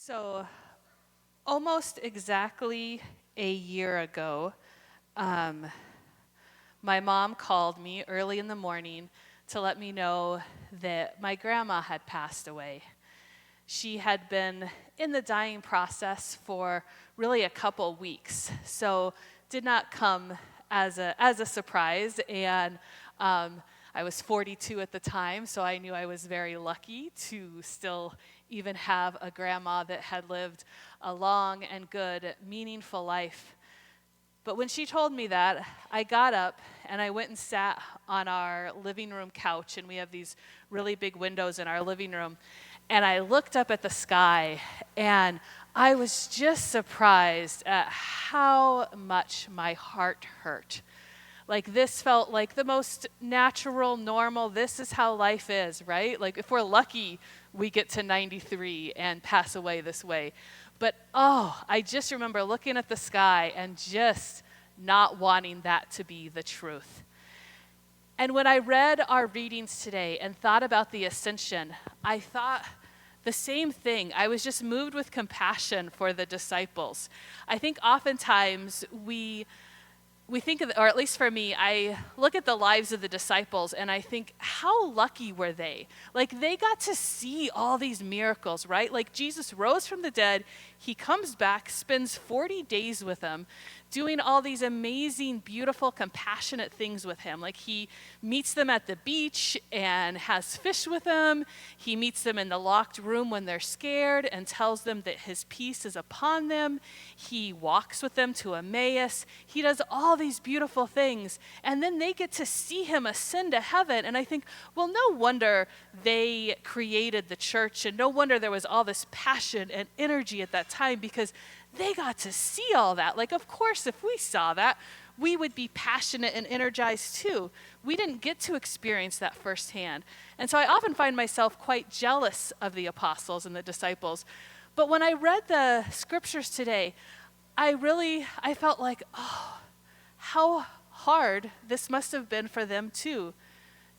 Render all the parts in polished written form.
So, almost exactly a year ago, um, my mom called me early in the morning to let me know that my grandma had passed away. She had been in the dying process for really a couple weeks, so did not come as a surprise. And I was 42 at the time, so I knew I was very lucky to still even have a grandma that had lived a long and good, meaningful life. But when she told me that, I got up and I went and sat on our living room couch, and we have these really big windows in our living room. And I looked up at the sky, and I was just surprised at how much my heart hurt. Like, this felt like the most natural, normal, this is how life is, right? Like, if we're lucky, we get to 93 and pass away this way. But I just remember looking at the sky and just not wanting that to be the truth. And when I read our readings today and thought about the ascension, I thought the same thing. I was just moved with compassion for the disciples. I think oftentimes we think of, or at least for me, I look at the lives of the disciples and I think, how lucky were they? Like, they got to see all these miracles, right? Like, Jesus rose from the dead, he comes back, spends 40 days with them, doing all these amazing, beautiful, compassionate things with him. Like, he meets them at the beach and has fish with them. He meets them in the locked room when they're scared and tells them that his peace is upon them. He walks with them to Emmaus. He does all these beautiful things. And then they get to see him ascend to heaven. And I think, well, no wonder they created the church, and no wonder there was all this passion and energy at that time, because they got to see all that. Like, of course, if we saw that, we would be passionate and energized too. We didn't get to experience that firsthand. And so I often find myself quite jealous of the apostles and the disciples. But when I read the scriptures today, I felt like, how hard this must have been for them too.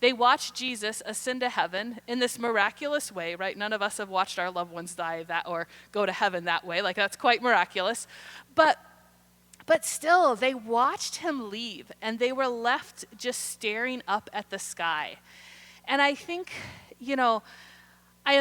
They watched Jesus ascend to heaven in this miraculous way, right? None of us have watched our loved ones die that or go to heaven that way. Like, that's quite miraculous. But still, they watched him leave, and they were left just staring up at the sky. And I think, I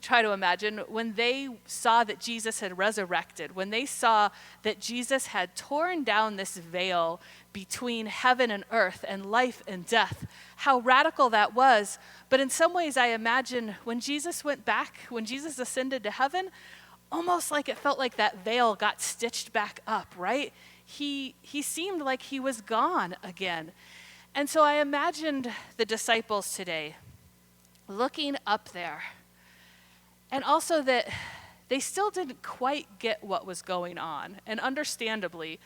try to imagine when they saw that Jesus had resurrected, when they saw that Jesus had torn down this veil between heaven and earth and life and death, how radical that was. But in some ways, I imagine when Jesus went back, when Jesus ascended to heaven, almost like it felt like that veil got stitched back up, right? He seemed like he was gone again. And so I imagined the disciples today looking up there, and also that they still didn't quite get what was going on, and understandably,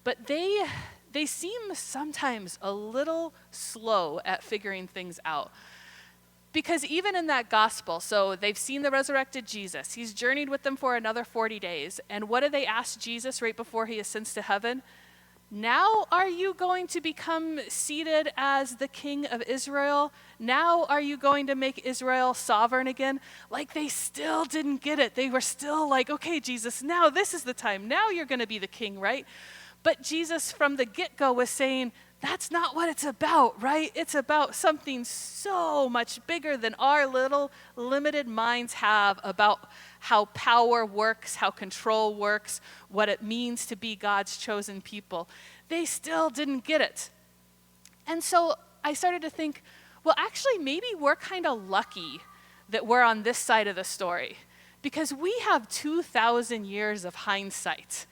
but they seem sometimes a little slow at figuring things out. Because even in that gospel, so they've seen the resurrected Jesus. He's journeyed with them for another 40 days. And what do they ask Jesus right before he ascends to heaven? Now are you going to become seated as the king of Israel? Now are you going to make Israel sovereign again? Like, they still didn't get it. They were still like, okay, Jesus, now this is the time. Now you're going to be the king, right? But Jesus from the get-go was saying, that's not what it's about, right? It's about something so much bigger than our little limited minds have about how power works, how control works, what it means to be God's chosen people. They still didn't get it. And so I started to think, well, actually, maybe we're kind of lucky that we're on this side of the story, because we have 2,000 years of hindsight.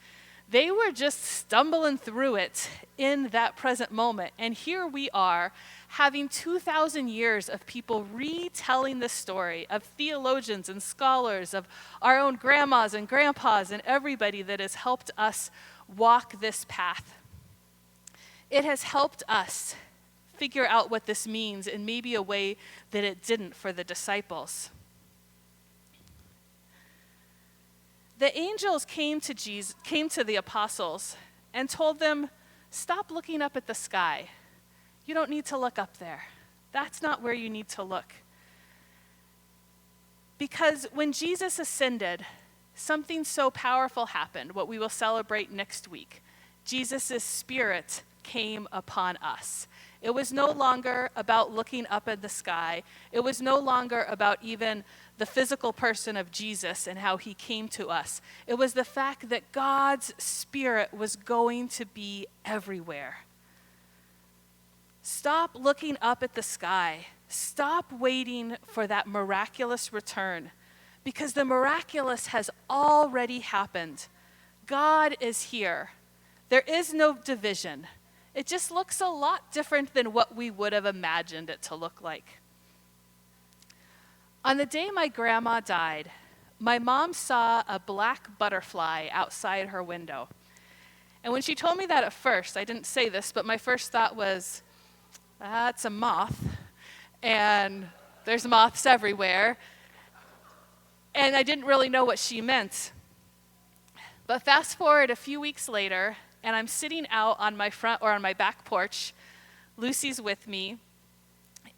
They were just stumbling through it in that present moment. And here we are having 2,000 years of people retelling the story, of theologians and scholars, of our own grandmas and grandpas and everybody that has helped us walk this path. It has helped us figure out what this means in maybe a way that it didn't for the disciples. The angels came to the apostles and told them, stop looking up at the sky. You don't need to look up there. That's not where you need to look. Because when Jesus ascended, something so powerful happened, what we will celebrate next week. Jesus' Spirit came upon us. It was no longer about looking up at the sky. It was no longer about even the physical person of Jesus and how he came to us. It was the fact that God's Spirit was going to be everywhere. Stop looking up at the sky. Stop waiting for that miraculous return, because the miraculous has already happened. God is here. There is no division. It just looks a lot different than what we would have imagined it to look like. On the day my grandma died, my mom saw a black butterfly outside her window. And when she told me that at first, I didn't say this, but my first thought was, that's a moth. And there's moths everywhere. And I didn't really know what she meant. But fast forward a few weeks later, and I'm sitting out on my front or on my back porch. Lucy's with me,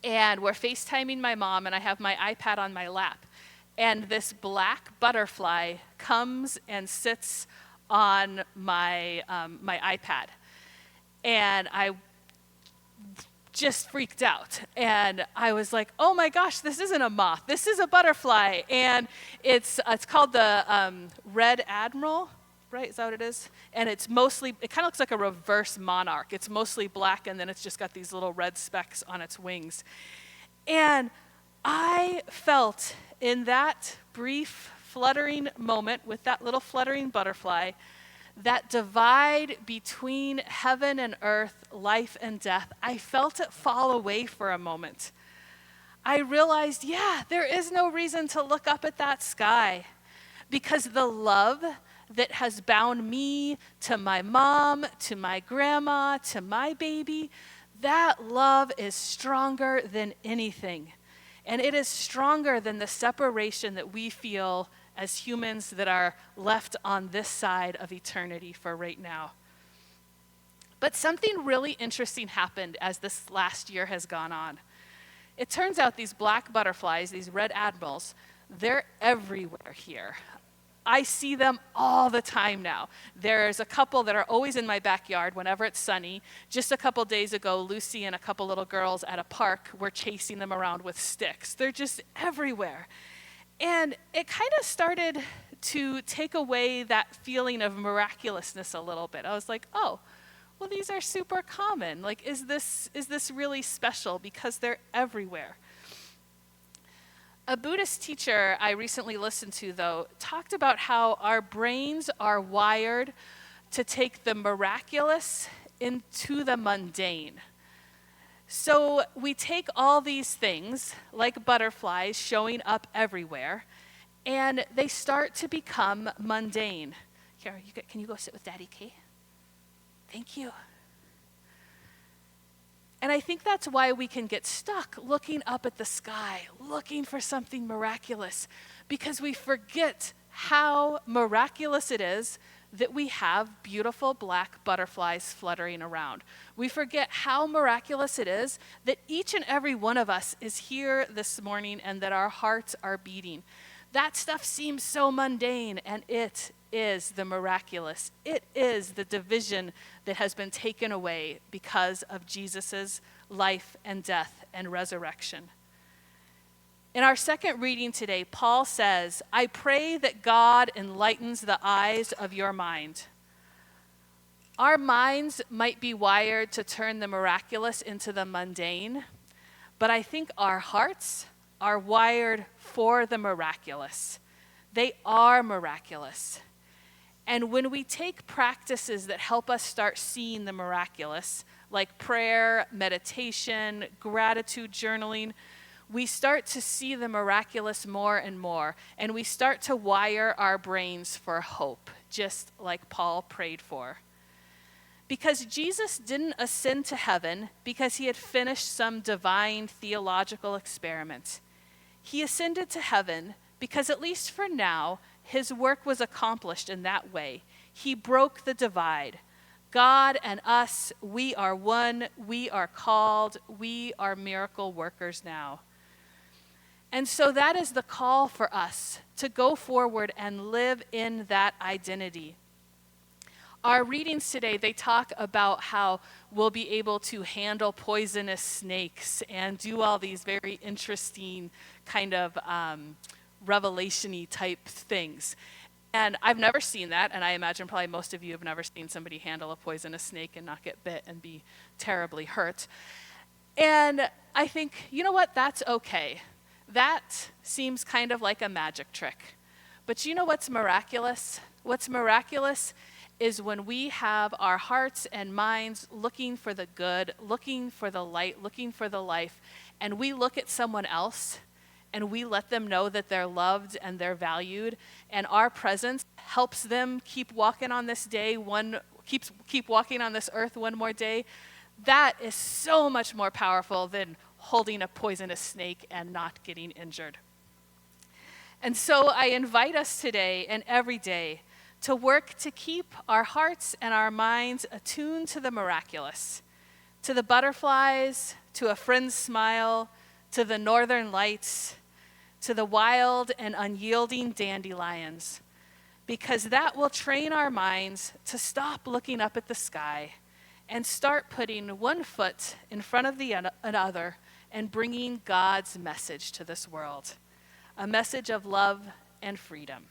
and we're FaceTiming my mom, and I have my iPad on my lap. And this black butterfly comes and sits on my iPad. And I just freaked out. And I was like, oh my gosh, this isn't a moth. This is a butterfly. And it's called the red admiral, right? Is that what it is? And it kind of looks like a reverse monarch. It's mostly black, and then it's just got these little red specks on its wings. And I felt in that brief fluttering moment with that little fluttering butterfly, that divide between heaven and earth, life and death, I felt it fall away for a moment. I realized, there is no reason to look up at that sky, because the love that has bound me to my mom, to my grandma, to my baby, that love is stronger than anything. And it is stronger than the separation that we feel as humans that are left on this side of eternity for right now. But something really interesting happened as this last year has gone on. It turns out these black butterflies, these red admirals, they're everywhere here. I see them all the time now. There's a couple that are always in my backyard whenever it's sunny. Just a couple days ago, Lucy and a couple little girls at a park were chasing them around with sticks. They're just everywhere. And it kind of started to take away that feeling of miraculousness a little bit. I was like, oh, well, these are super common. Like, is this really special? Because they're everywhere. A Buddhist teacher I recently listened to, though, talked about how our brains are wired to take the miraculous into the mundane. So we take all these things, like butterflies showing up everywhere, and they start to become mundane. Here, can you go sit with Daddy Kay? Thank you. And I think that's why we can get stuck looking up at the sky, looking for something miraculous, because we forget how miraculous it is that we have beautiful black butterflies fluttering around. We forget how miraculous it is that each and every one of us is here this morning and that our hearts are beating. That stuff seems so mundane, and it is the miraculous. It is the division that has been taken away because of Jesus' life and death and resurrection. In our second reading today, Paul says, I pray that God enlightens the eyes of your mind. Our minds might be wired to turn the miraculous into the mundane, but I think our hearts are wired for the miraculous. They are miraculous. And when we take practices that help us start seeing the miraculous, like prayer, meditation, gratitude journaling, we start to see the miraculous more and more, and we start to wire our brains for hope, just like Paul prayed for. Because Jesus didn't ascend to heaven because he had finished some divine theological experiment. He ascended to heaven because, at least for now, his work was accomplished in that way. He broke the divide. God and us, we are one, we are called, we are miracle workers now. And so that is the call for us to go forward and live in that identity. Our readings today, they talk about how we'll be able to handle poisonous snakes and do all these very interesting kind of revelation-y type things. And I've never seen that, and I imagine probably most of you have never seen somebody handle a poisonous snake and not get bit and be terribly hurt. And I think, you know what, that's okay. That seems kind of like a magic trick. But you know what's miraculous? What's miraculous is when we have our hearts and minds looking for the good, looking for the light, looking for the life, and we look at someone else and we let them know that they're loved and they're valued, and our presence helps them keep walking on this day, keep walking on this earth one more day. That is so much more powerful than holding a poisonous snake and not getting injured. And so I invite us today and every day to work to keep our hearts and our minds attuned to the miraculous, to the butterflies, to a friend's smile, to the northern lights, to the wild and unyielding dandelions, because that will train our minds to stop looking up at the sky and start putting one foot in front of the other and bringing God's message to this world, a message of love and freedom.